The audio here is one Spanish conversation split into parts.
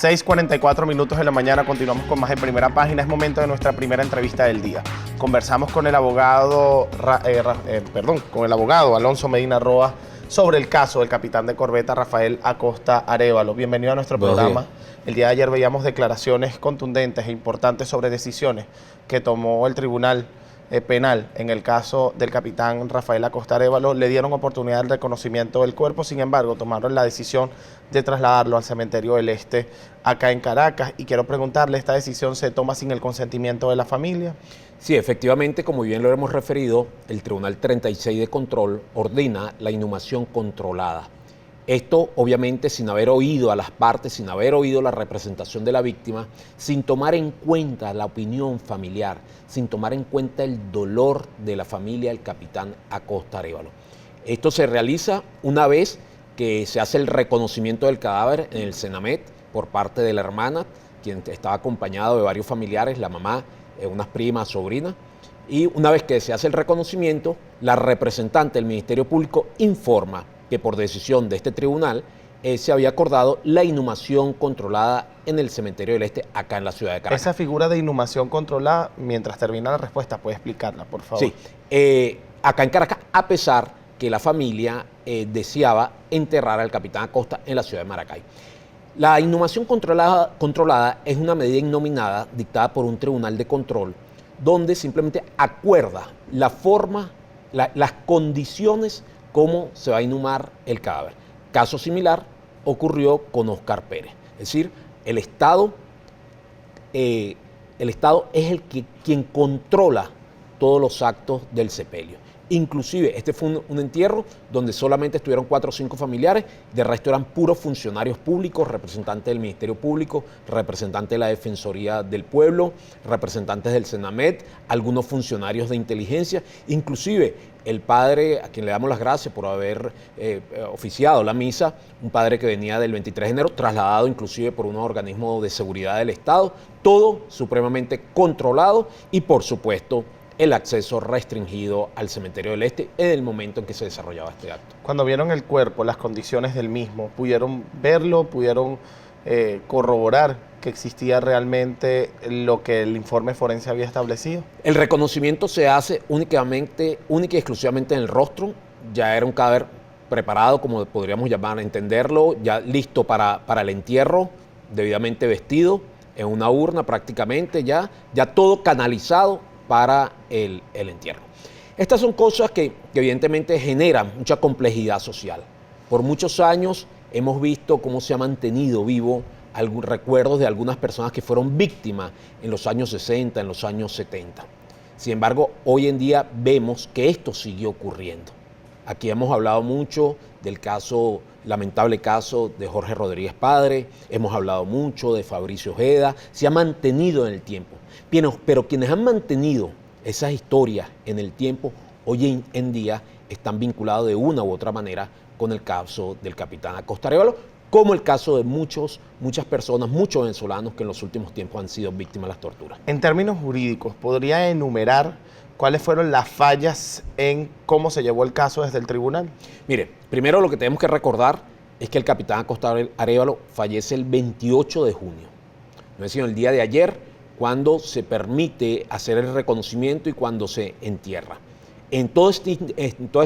6:44 de la mañana, continuamos con más en Primera Página. Es momento de nuestra primera entrevista del día. Conversamos con el abogado, Alonso Medina Roa sobre el caso del capitán de corbeta Rafael Acosta Arévalo. Bienvenido a nuestro programa. El día de ayer veíamos declaraciones contundentes e importantes sobre decisiones que tomó el Tribunal Penal en el caso del capitán Rafael Acosta Arévalo. Le dieron oportunidad del reconocimiento del cuerpo, sin embargo tomaron la decisión de trasladarlo al Cementerio del Este acá en Caracas, y quiero preguntarle, ¿esta decisión se toma sin el consentimiento de la familia? Sí, efectivamente, como bien lo hemos referido, el Tribunal 36 de Control ordena la inhumación controlada. Esto, obviamente, sin haber oído a las partes, sin haber oído la representación de la víctima, sin tomar en cuenta la opinión familiar, sin tomar en cuenta el dolor de la familia del capitán Acosta Arévalo. Esto se realiza una vez que se hace el reconocimiento del cadáver en el Cenamet por parte de la hermana, quien estaba acompañado de varios familiares, la mamá, unas primas, sobrinas. Y una vez que se hace el reconocimiento, la representante del Ministerio Público informa que por decisión de este tribunal se había acordado la inhumación controlada en el Cementerio del Este, acá en la ciudad de Caracas. Esa figura de inhumación controlada, mientras termina la respuesta, ¿puede explicarla, por favor? Sí, acá en Caracas, a pesar que la familia deseaba enterrar al capitán Acosta en la ciudad de Maracay. La inhumación controlada es una medida innominada dictada por un tribunal de control, donde simplemente acuerda la forma, las condiciones cómo se va a inhumar el cadáver. Caso similar ocurrió con Oscar Pérez. Es decir, el Estado es quien controla todos los actos del sepelio. Inclusive, este fue un entierro donde solamente estuvieron 4 o 5 familiares, de resto eran puros funcionarios públicos, representantes del Ministerio Público, representantes de la Defensoría del Pueblo, representantes del Cenamet, algunos funcionarios de inteligencia, inclusive el padre, a quien le damos las gracias por haber oficiado la misa, un padre que venía del 23 de enero, trasladado inclusive por unos organismos de seguridad del Estado, todo supremamente controlado y por supuesto el acceso restringido al Cementerio del Este en el momento en que se desarrollaba este acto. Cuando vieron el cuerpo, las condiciones del mismo, ¿pudieron verlo, pudieron corroborar que existía realmente lo que el informe forense había establecido? El reconocimiento se hace única y exclusivamente en el rostro. Ya era un cadáver preparado, como podríamos llamar, entenderlo, ya listo para el entierro, debidamente vestido, en una urna prácticamente, ya todo canalizado para el entierro. Estas son cosas que evidentemente generan mucha complejidad social. Por muchos años hemos visto cómo se ha mantenido vivo recuerdos de algunas personas que fueron víctimas en los años 60, en los años 70. Sin embargo, hoy en día vemos que esto sigue ocurriendo. Aquí hemos hablado mucho del lamentable caso de Jorge Rodríguez Padre, hemos hablado mucho de Fabricio Ojeda, se ha mantenido en el tiempo. Pero quienes han mantenido esas historias en el tiempo, hoy en día están vinculados de una u otra manera con el caso del capitán Acosta Arévalo, como el caso de muchas personas, muchos venezolanos que en los últimos tiempos han sido víctimas de las torturas. En términos jurídicos, ¿podría enumerar cuáles fueron las fallas en cómo se llevó el caso desde el tribunal? Mire, primero lo que tenemos que recordar es que el capitán Acosta Arévalo fallece el 28 de junio. No es sino el día de ayer, cuando se permite hacer el reconocimiento y cuando se entierra. En todo este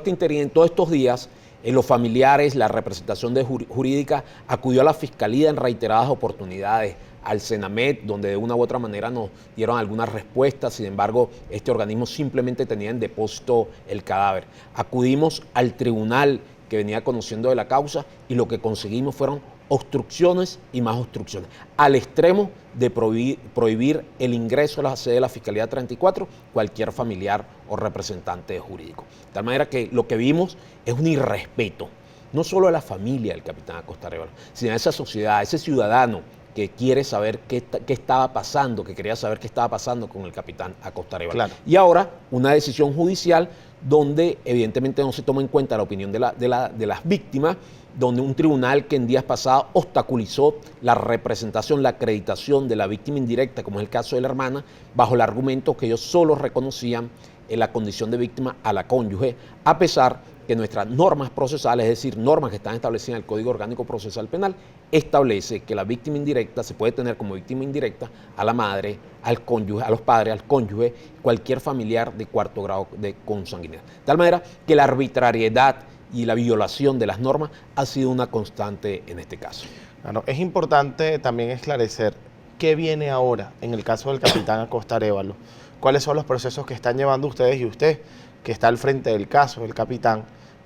interín, en todos estos días, los familiares, la representación jurídica acudió a la Fiscalía en reiteradas oportunidades, al Cenamet, donde de una u otra manera nos dieron algunas respuestas. Sin embargo, este organismo simplemente tenía en depósito el cadáver. Acudimos al tribunal que venía conociendo de la causa y lo que conseguimos fueron obstrucciones y más obstrucciones, al extremo de prohibir el ingreso a la sede de la Fiscalía 34 cualquier familiar o representante jurídico. De tal manera que lo que vimos es un irrespeto, no solo a la familia del capitán Acosta Arévalo, sino a esa sociedad, a ese ciudadano que quiere saber qué estaba pasando, que quería saber qué estaba pasando con el capitán Acosta Arévalo. Claro. Y ahora una decisión judicial donde evidentemente no se toma en cuenta la opinión de las víctimas, donde un tribunal que en días pasados obstaculizó la representación, la acreditación de la víctima indirecta, como es el caso de la hermana, bajo el argumento que ellos solo reconocían en la condición de víctima a la cónyuge, a pesar que nuestras normas procesales, es decir, normas que están establecidas en el Código Orgánico Procesal Penal, establece que la víctima indirecta se puede tener como víctima indirecta a la madre, al cónyuge, a los padres, al cónyuge, cualquier familiar de cuarto grado de consanguinidad. De tal manera que la arbitrariedad y la violación de las normas ha sido una constante en este caso. Bueno, es importante también esclarecer qué viene ahora en el caso del capitán Acosta Arévalo. ¿Cuáles son los procesos que están llevando ustedes y usted, que está al frente del caso, el capitán?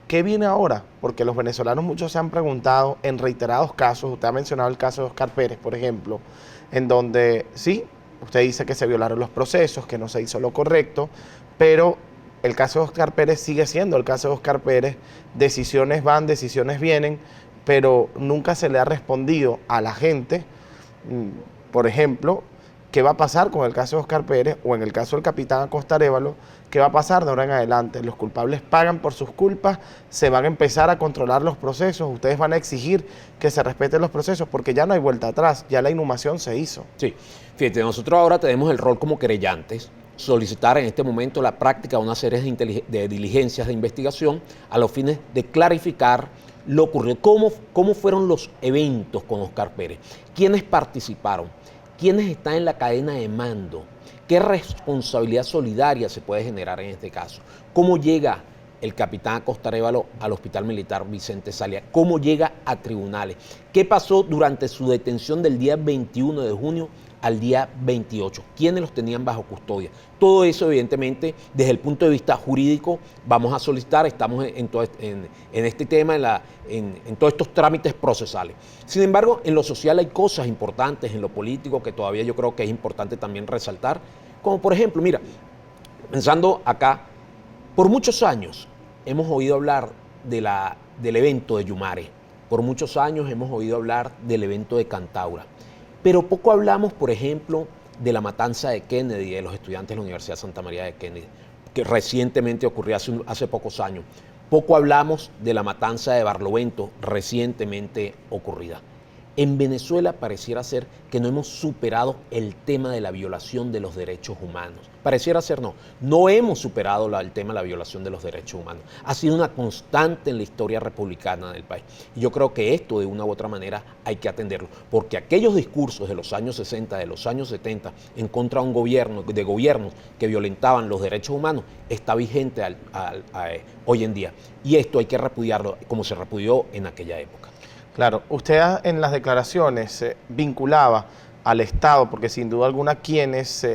¿Qué viene ahora? Porque los venezolanos muchos se han preguntado en reiterados casos, usted ha mencionado el caso de Oscar Pérez, por ejemplo, en donde sí, usted dice que se violaron los procesos, que no se hizo lo correcto, pero el caso de Oscar Pérez sigue siendo el caso de Oscar Pérez, decisiones van, decisiones vienen, pero nunca se le ha respondido a la gente, por ejemplo, qué va a pasar con el caso de Oscar Pérez o en el caso del capitán Acosta Arévalo, qué va a pasar de ahora en adelante. Los culpables pagan por sus culpas, se van a empezar a controlar los procesos, ustedes van a exigir que se respeten los procesos porque ya no hay vuelta atrás, ya la inhumación se hizo. Sí, fíjate, nosotros ahora tenemos el rol como querellantes, solicitar en este momento la práctica de una serie de diligencias de investigación a los fines de clarificar lo ocurrido, cómo fueron los eventos con Oscar Pérez, quiénes participaron, quiénes están en la cadena de mando, qué responsabilidad solidaria se puede generar en este caso, cómo llega el capitán Acosta Arévalo al Hospital Militar Vicente Salia, cómo llega a tribunales, qué pasó durante su detención del día 21 de junio al día 28, quiénes los tenían bajo custodia. Todo eso, evidentemente, desde el punto de vista jurídico, vamos a solicitar, estamos en este tema, en todos estos trámites procesales. Sin embargo, en lo social hay cosas importantes, en lo político, que todavía yo creo que es importante también resaltar, como por ejemplo, mira, pensando acá, por muchos años hemos oído hablar del evento de Yumare, por muchos años hemos oído hablar del evento de Cantaura, pero poco hablamos, por ejemplo, de la matanza de Kennedy, de los estudiantes de la Universidad de Santa María de Kennedy, que recientemente ocurrió hace pocos años. Poco hablamos de la matanza de Barlovento, recientemente ocurrida. En Venezuela pareciera ser que no hemos superado el tema de la violación de los derechos humanos. Pareciera ser no hemos superado el tema de la violación de los derechos humanos. Ha sido una constante en la historia republicana del país. Y yo creo que esto de una u otra manera hay que atenderlo, porque aquellos discursos de los años 60, de los años 70, en contra de gobiernos que violentaban los derechos humanos, está vigente hoy en día. Y esto hay que repudiarlo como se repudió en aquella época. Claro, usted en las declaraciones vinculaba al Estado, porque sin duda alguna quienes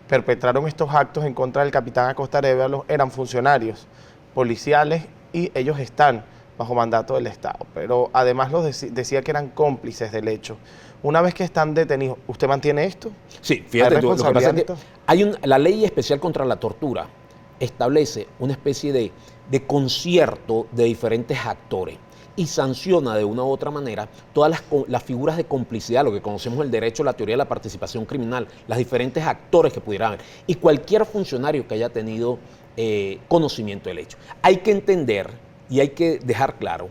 perpetraron estos actos en contra del capitán Acosta Arévalo eran funcionarios policiales y ellos están bajo mandato del Estado, pero además decía que eran cómplices del hecho. Una vez que están detenidos, ¿usted mantiene esto? Sí, fíjate, lo que pasa es que la ley especial contra la tortura establece una especie de concierto de diferentes actores y sanciona de una u otra manera todas las figuras de complicidad, lo que conocemos el derecho, la teoría de la participación criminal, los diferentes actores que pudieran haber, y cualquier funcionario que haya tenido conocimiento del hecho. Hay que entender y hay que dejar claro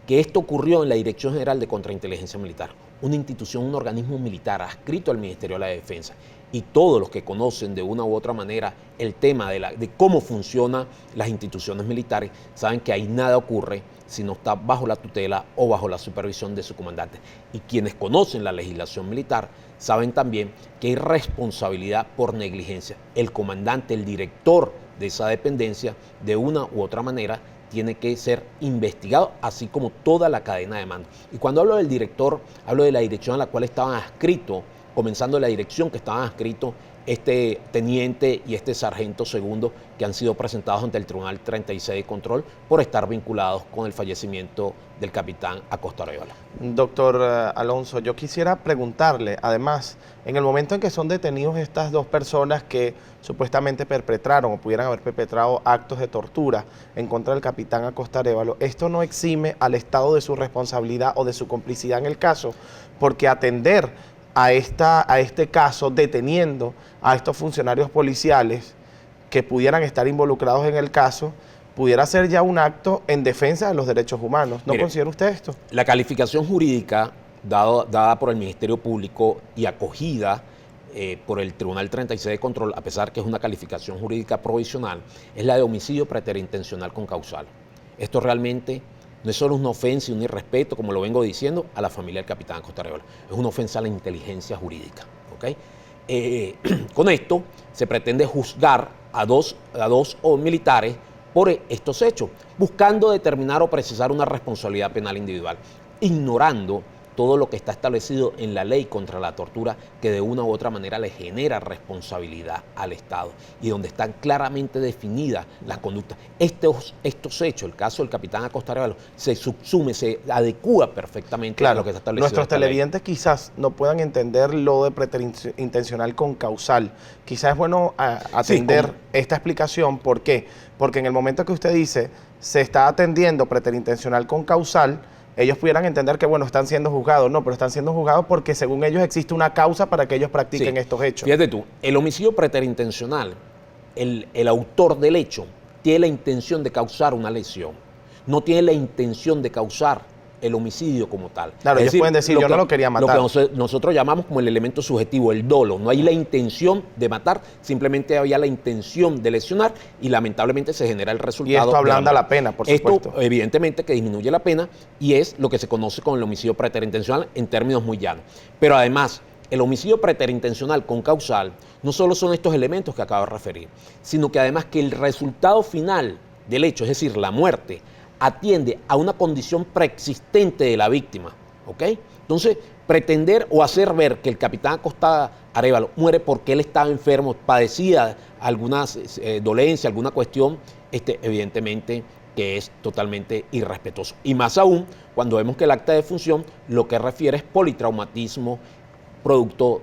que esto ocurrió en la Dirección General de Contrainteligencia Militar, una institución, un organismo militar adscrito al Ministerio de la Defensa, y todos los que conocen de una u otra manera el tema de cómo funcionan las instituciones militares saben que ahí nada ocurre si no está bajo la tutela o bajo la supervisión de su comandante. Y quienes conocen la legislación militar saben también que hay responsabilidad por negligencia. El comandante, el director de esa dependencia, de una u otra manera, tiene que ser investigado, así como toda la cadena de mando. Y cuando hablo del director, hablo de la dirección a la cual estaban adscritos, comenzando la dirección que estaban adscritos este teniente y este sargento segundo, que han sido presentados ante el Tribunal 36 de Control por estar vinculados con el fallecimiento del capitán Acosta Arévalo. Doctor Alonso, yo quisiera preguntarle, además, en el momento en que son detenidos estas dos personas que supuestamente perpetraron o pudieran haber perpetrado actos de tortura en contra del capitán Acosta Arévalo, ¿esto no exime al Estado de su responsabilidad o de su complicidad en el caso? Porque atender a este caso deteniendo a estos funcionarios policiales que pudieran estar involucrados en el caso, pudiera ser ya un acto en defensa de los derechos humanos. ¿No considera usted esto? La calificación jurídica dada por el Ministerio Público y acogida por el Tribunal 36 de Control, a pesar que es una calificación jurídica provisional, es la de homicidio preterintencional con causal. esto realmente no es solo una ofensa y un irrespeto, como lo vengo diciendo, a la familia del capitán Acosta Arévalo. Es una ofensa a la inteligencia jurídica. ¿Okay? Con esto se pretende juzgar a dos militares por estos hechos, buscando determinar o precisar una responsabilidad penal individual, ignorando todo lo que está establecido en la ley contra la tortura, que de una u otra manera le genera responsabilidad al Estado y donde están claramente definidas las conductas. Estos hechos, el caso del capitán Acosta Arévalo, se subsume, se adecúa perfectamente a lo que está establecido. Nuestros televidentes quizás no puedan entender lo de preterintencional con causal. Quizás es bueno atender esta explicación. ¿Por qué? Porque en el momento que usted dice se está atendiendo preterintencional con causal, ellos pudieran entender que, bueno, están siendo juzgados. No, pero están siendo juzgados porque según ellos existe una causa para que ellos practiquen estos hechos. Fíjate tú, el homicidio preterintencional, el autor del hecho tiene la intención de causar una lesión, no tiene la intención de causar el homicidio como tal. Claro, ellos pueden decir, yo no lo quería matar. Lo que nosotros llamamos como el elemento subjetivo, el dolo. No hay la intención de matar, simplemente había la intención de lesionar y lamentablemente se genera el resultado. Y esto ablanda la pena, por supuesto. Esto evidentemente que disminuye la pena y es lo que se conoce como el homicidio preterintencional en términos muy llanos. Pero además, el homicidio preterintencional con causal no solo son estos elementos que acabo de referir, sino que además que el resultado final del hecho, es decir, la muerte, atiende a una condición preexistente de la víctima, ¿ok? Entonces, pretender o hacer ver que el capitán Acosta Arévalo muere porque él estaba enfermo, padecía alguna dolencia, alguna cuestión, evidentemente que es totalmente irrespetuoso. Y más aún, cuando vemos que el acta de defunción lo que refiere es politraumatismo producto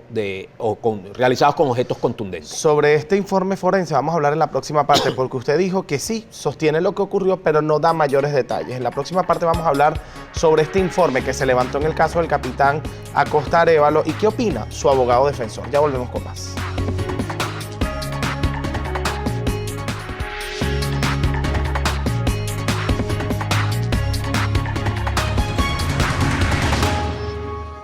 realizados con objetos contundentes. Sobre este informe forense vamos a hablar en la próxima parte, porque usted dijo que sí, sostiene lo que ocurrió, pero no da mayores detalles. En la próxima parte vamos a hablar sobre este informe que se levantó en el caso del capitán Acosta Arévalo y qué opina su abogado defensor. Ya volvemos con más.